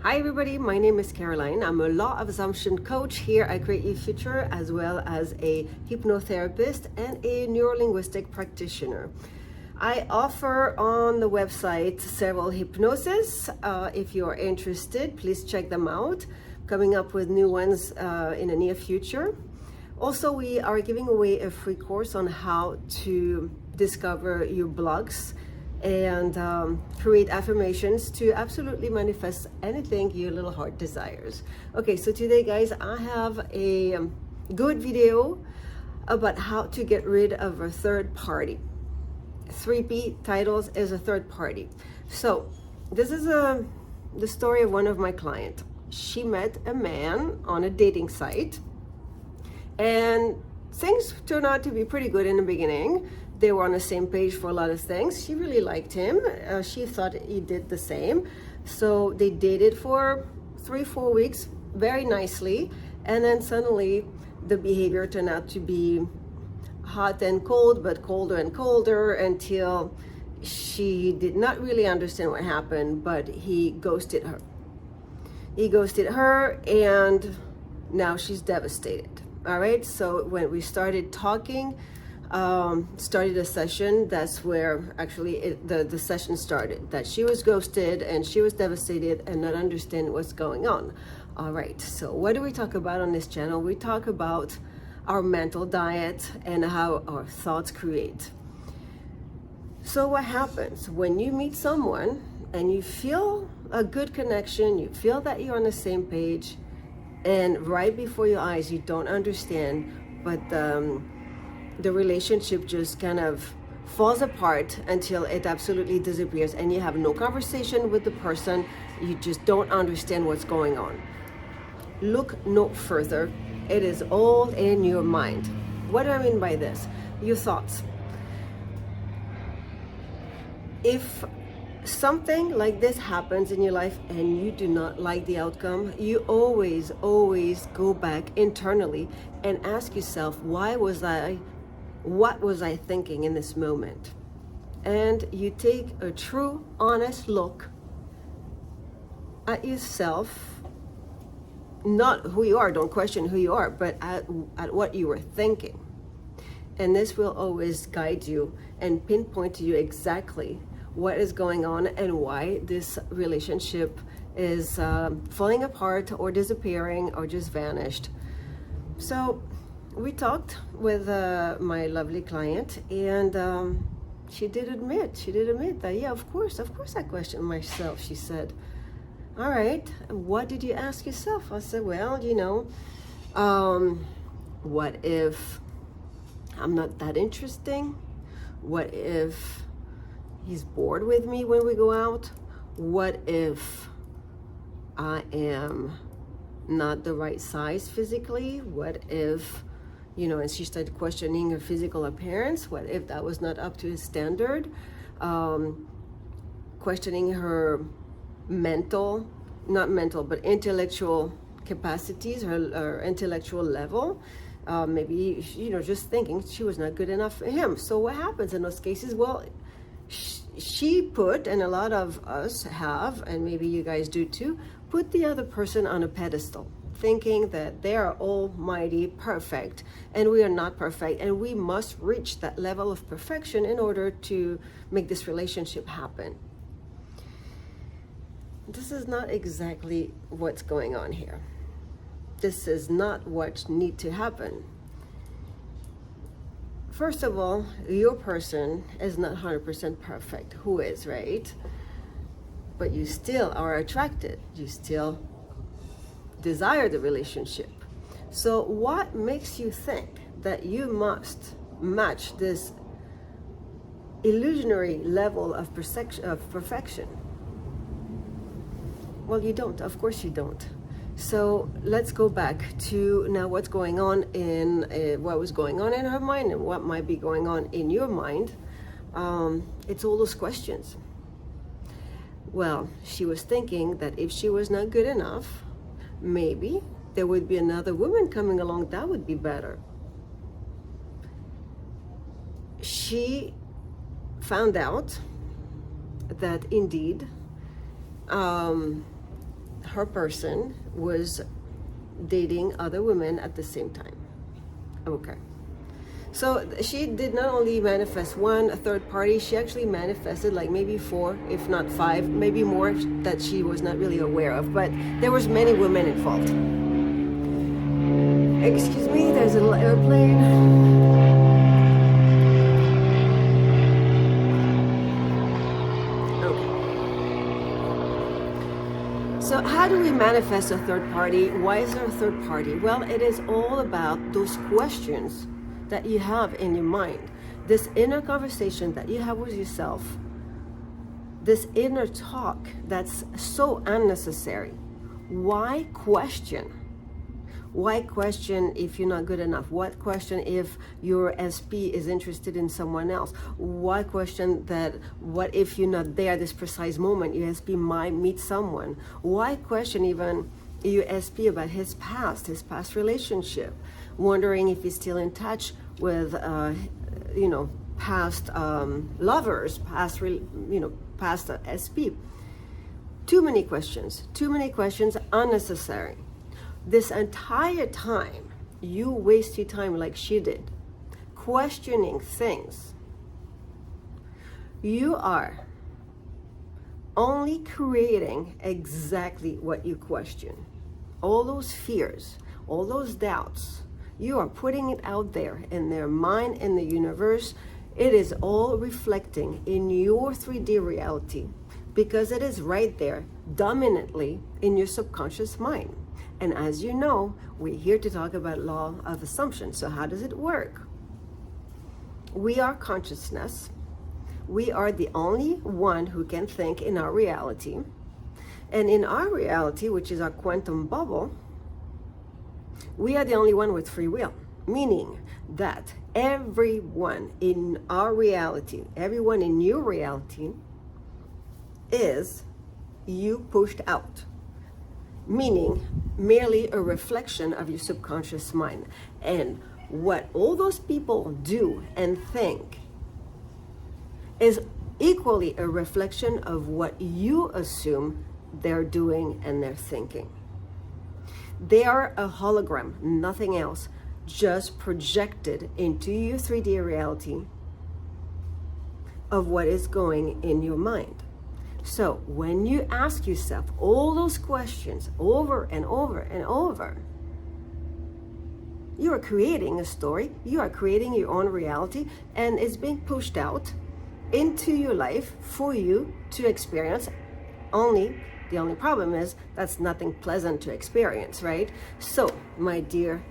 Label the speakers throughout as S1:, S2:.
S1: Hi everybody, my name is Caroline. I'm a law of assumption coach. Here I create your future, as well as a hypnotherapist and a neurolinguistic practitioner. I offer on the website several hypnoses. If you are interested, please check them out. Coming up with new ones in the near future. Also, we are giving away a free course on how to discover your blocks and create affirmations to absolutely manifest anything your little heart desires. Okay, so today guys, I have a good video about how to get rid of a third party. 3P titles is a third party. So this is the story of one of my clients. She met a man on a dating site and things turned out to be pretty good in the beginning. They were on the same page for a lot of things. She really liked him. She thought he did the same. So they dated for 3-4 weeks very nicely. And then suddenly the behavior turned out to be hot and cold, but colder and colder, until she did not really understand what happened, but he ghosted her. He ghosted her, and now she's devastated. All right, so when we started talking, started a session, that's where actually the session started, that she was ghosted and she was devastated and not understanding what's going on. All right, so what do we talk about on this channel? We talk about our mental diet and how our thoughts create. So what happens when you meet someone and you feel a good connection, you feel that you're on the same page, and right before your eyes you don't understand, but the relationship just kind of falls apart until it absolutely disappears, and you have no conversation with the person, you just don't understand what's going on. Look no further. It is all in your mind. What do I mean by this? Your thoughts. If something like this happens in your life and you do not like the outcome, you always go back internally and ask yourself, what was I thinking in this moment? And you take a true, honest look at yourself, not who you are, don't question who you are, but at what you were thinking. And this will always guide you and pinpoint to you exactly what is going on and why this relationship is falling apart or disappearing or just vanished. So we talked with my lovely client, and she did admit that, yeah, of course I questioned myself. She said, all right, what did you ask yourself? I said, well, what if I'm not that interesting? What if he's bored with me when we go out? What if I am not the right size physically? What if, and she started questioning her physical appearance. What if that was not up to his standard? Questioning her intellectual capacities, her intellectual level. Maybe, just thinking she was not good enough for him. So what happens in those cases? Well, she put, and a lot of us have, and maybe you guys do too, put the other person on a pedestal, thinking that they are almighty perfect, and we are not perfect, and we must reach that level of perfection in order to make this relationship happen. This is not exactly what's going on here. This is not what needs to happen. First of all, your person is not 100% perfect. Who is, right? But you still are attracted. You still desire the relationship. So what makes you think that you must match this illusionary level of perfection? Well, you don't. Of course you don't. So let's go back to now what's going on what was going on in her mind and what might be going on in your mind. It's all those questions. Well, she was thinking that if she was not good enough, maybe there would be another woman coming along that would be better. She found out that indeed her her person was dating other women at the same time. Okay. So she did not only manifest one, a third party, she actually manifested like maybe 4, if not 5, maybe more that she was not really aware of. But there was many women involved. Excuse me, there's a little airplane. So how do we manifest a third party? Why is there a third party? Well, it is all about those questions that you have in your mind. This inner conversation that you have with yourself. This inner talk that's so unnecessary. Why question? Why question if you're not good enough? What question if your SP is interested in someone else? Why question that what if you're not there this precise moment, your SP might meet someone? Why question even your SP about his past relationship? Wondering if he's still in touch with, past lovers, past SP. Too many questions, unnecessary. This entire time, you waste your time like she did, questioning things. You are only creating exactly what you question. All those fears, all those doubts, you are putting it out there in their mind, in the universe. It is all reflecting in your 3D reality because it is right there, dominantly in your subconscious mind. And as you know, we're here to talk about law of assumption. So how does it work? We are consciousness. We are the only one who can think in our reality. And in our reality, which is our quantum bubble, we are the only one with free will. Meaning that everyone in our reality, everyone in your reality is you pushed out. Meaning merely a reflection of your subconscious mind. And what all those people do and think is equally a reflection of what you assume they're doing and they're thinking. They are a hologram, nothing else, just projected into your 3D reality of what is going in your mind. So when you ask yourself all those questions over and over and over, you are creating a story, you are creating your own reality, and it's being pushed out into your life for you to experience. The only problem is that's nothing pleasant to experience, right? So my dear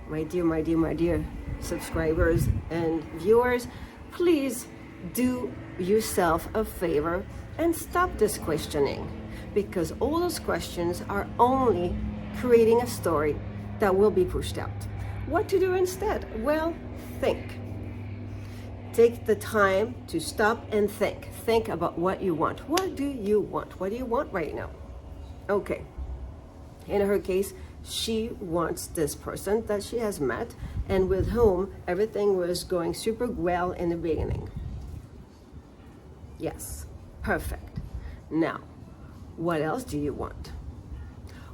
S1: subscribers and viewers, please do yourself a favor and stop this questioning, because all those questions are only creating a story that will be pushed out. What to do instead? Well, think. Take the time to stop and think. Think about what you want. What do you want? What do you want right now? Okay. In her case, she wants this person that she has met and with whom everything was going super well in the beginning. Yes. Perfect. Now, what else do you want?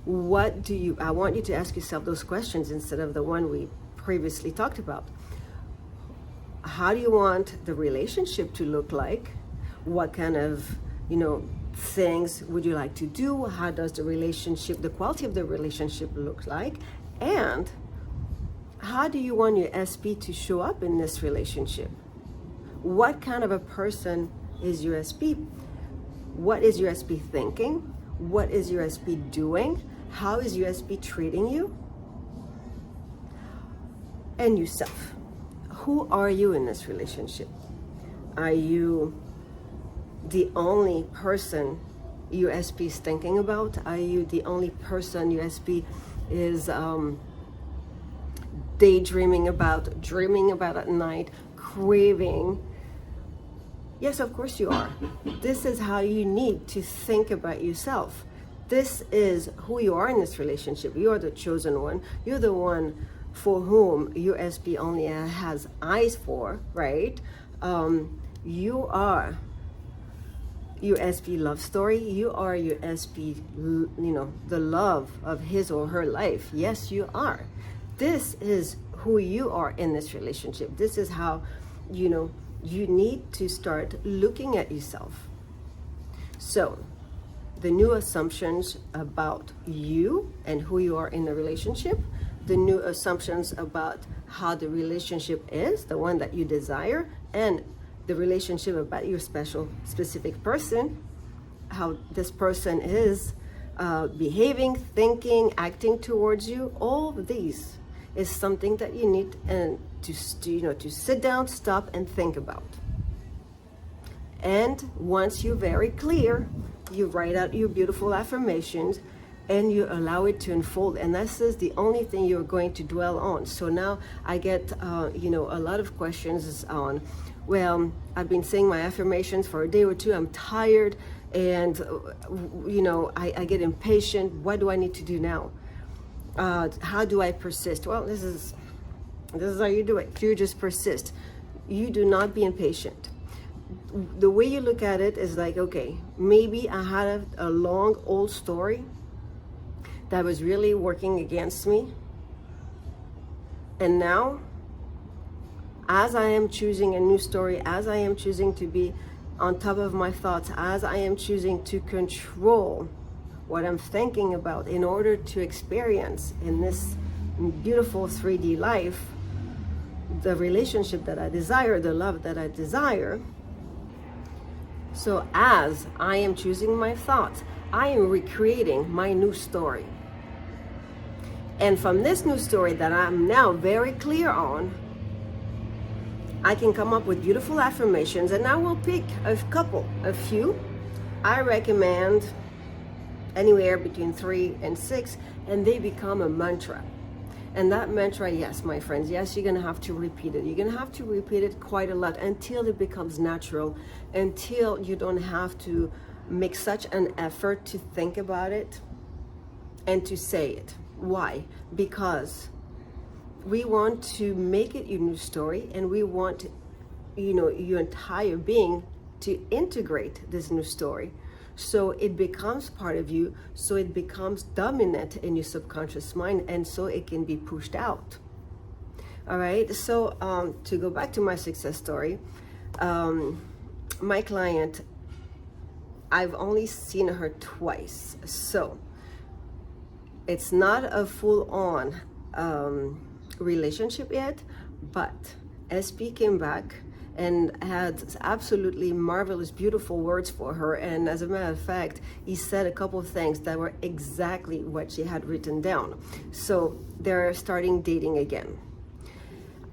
S1: I want you to ask yourself those questions instead of the one we previously talked about. How do you want the relationship to look like? What kind of, things would you like to do? How does the quality of the relationship look like? And how do you want your SP to show up in this relationship? What kind of a person is your SP? What is your SP thinking? What is your SP doing? How is your SP treating you? And yourself. Who are you in this relationship? Are you the only person your SP is thinking about? Are you the only person your SP is daydreaming about, dreaming about at night, craving? Yes, of course you are. This is how you need to think about yourself. This is who you are in this relationship. You are the chosen one. You're the one for whom your SP only has eyes for, right? You are your SP love story. You are your SP, the love of his or her life. Yes, you are. This is who you are in this relationship. This is how, you need to start looking at yourself. So, the new assumptions about you and who you are in the relationship, the new assumptions about how the relationship is, the one that you desire, and the relationship about your specific person, how this person is behaving, thinking, acting towards you. All of these is something that you need to sit down, stop, and think about. And once you're very clear, you write out your beautiful affirmations and you allow it to unfold. And this is the only thing you're going to dwell on. So now I get, a lot of questions on, well, I've been saying my affirmations for a day or two. I'm tired and, I get impatient. What do I need to do now? How do I persist? Well, this is how you do it. You just persist. You do not be impatient. The way you look at it is like, okay, maybe I had a long old story that was really working against me. And now, as I am choosing a new story, as I am choosing to be on top of my thoughts, as I am choosing to control what I'm thinking about in order to experience in this beautiful 3D life, the relationship that I desire, the love that I desire. So as I am choosing my thoughts, I am recreating my new story. And from this new story that I'm now very clear on, I can come up with beautiful affirmations, and I will pick a few. I recommend anywhere between 3 and 6, and they become a mantra. And that mantra, yes, my friends, yes, you're going to have to repeat it. You're going to have to repeat it quite a lot until it becomes natural, until you don't have to make such an effort to think about it and to say it. Why? Because we want to make it your new story, and we want, your entire being to integrate this new story. So it becomes part of you, so it becomes dominant in your subconscious mind, and so it can be pushed out. All right, so to go back to my success story, my client, I've only seen her twice. So it's not a full-on relationship yet, but SP came back and had absolutely marvelous, beautiful words for her. And as a matter of fact, he said a couple of things that were exactly what she had written down. So they're starting dating again.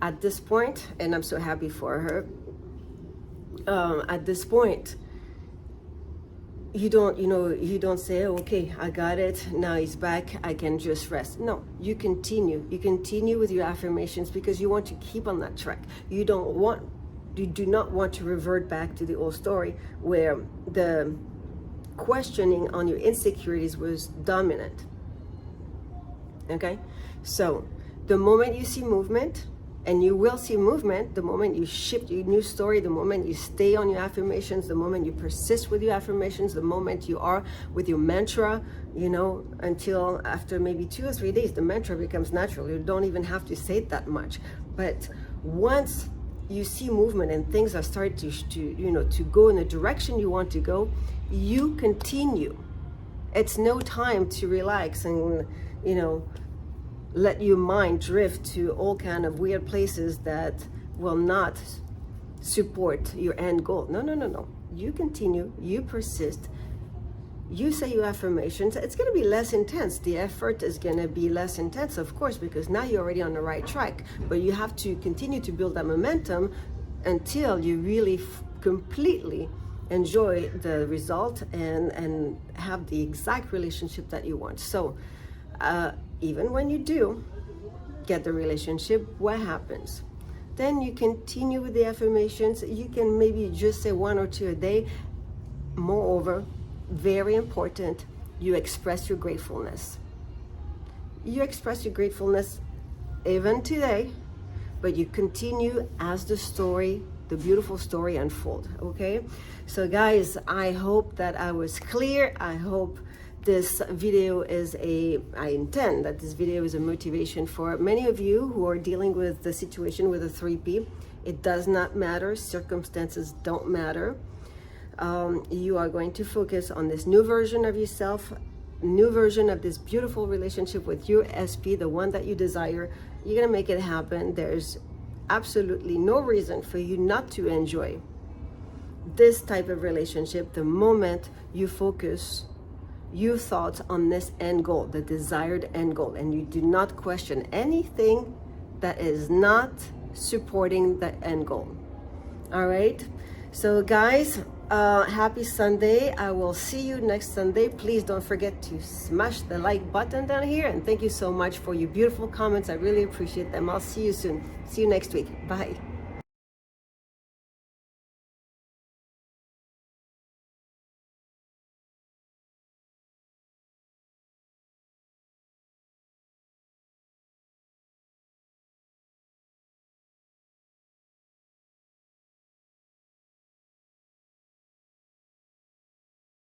S1: At this point, and I'm so happy for her, at this point, you don't say, oh, okay, I got it, now he's back, I can just rest. No, you continue with your affirmations, because you want to keep on that track. You do not want to revert back to the old story where the questioning on your insecurities was dominant. Okay? So the moment you see movement, and you will see movement, the moment you shift your new story, the moment you stay on your affirmations, the moment you persist with your affirmations, the moment you are with your mantra, until after maybe 2 or 3 days, the mantra becomes natural. You don't even have to say it that much. But once you see movement and things are starting to go in the direction you want to go, you continue. It's no time to relax and, let your mind drift to all kind of weird places that will not support your end goal. No. You continue, you persist, you say your affirmations. It's going to be less intense. The effort is going to be less intense, of course, because now you're already on the right track. But you have to continue to build that momentum until you really completely enjoy the result and have the exact relationship that you want. So even when you do get the relationship, what happens? Then you continue with the affirmations. You can maybe just say 1 or 2 a day. Moreover, very important, you express your gratefulness. You express your gratefulness even today, but you continue as the story the beautiful story unfold. Okay, so guys, I hope that I was clear. I hope this video is I intend that this video is a motivation for many of you who are dealing with the situation with a 3P. It does not matter. Circumstances don't matter. You are going to focus on this new version of yourself, new version of this beautiful relationship with your SP, the one that you desire. You're going to make it happen. There's absolutely no reason for you not to enjoy this type of relationship the moment you focus your thoughts on this end goal, the desired end goal, and you do not question anything that is not supporting the end goal. All right, so guys, happy Sunday. I will see you next Sunday. Please don't forget to smash the like button down here, and thank you so much for your beautiful comments. I really appreciate them. I'll see you soon. See you next week. Bye.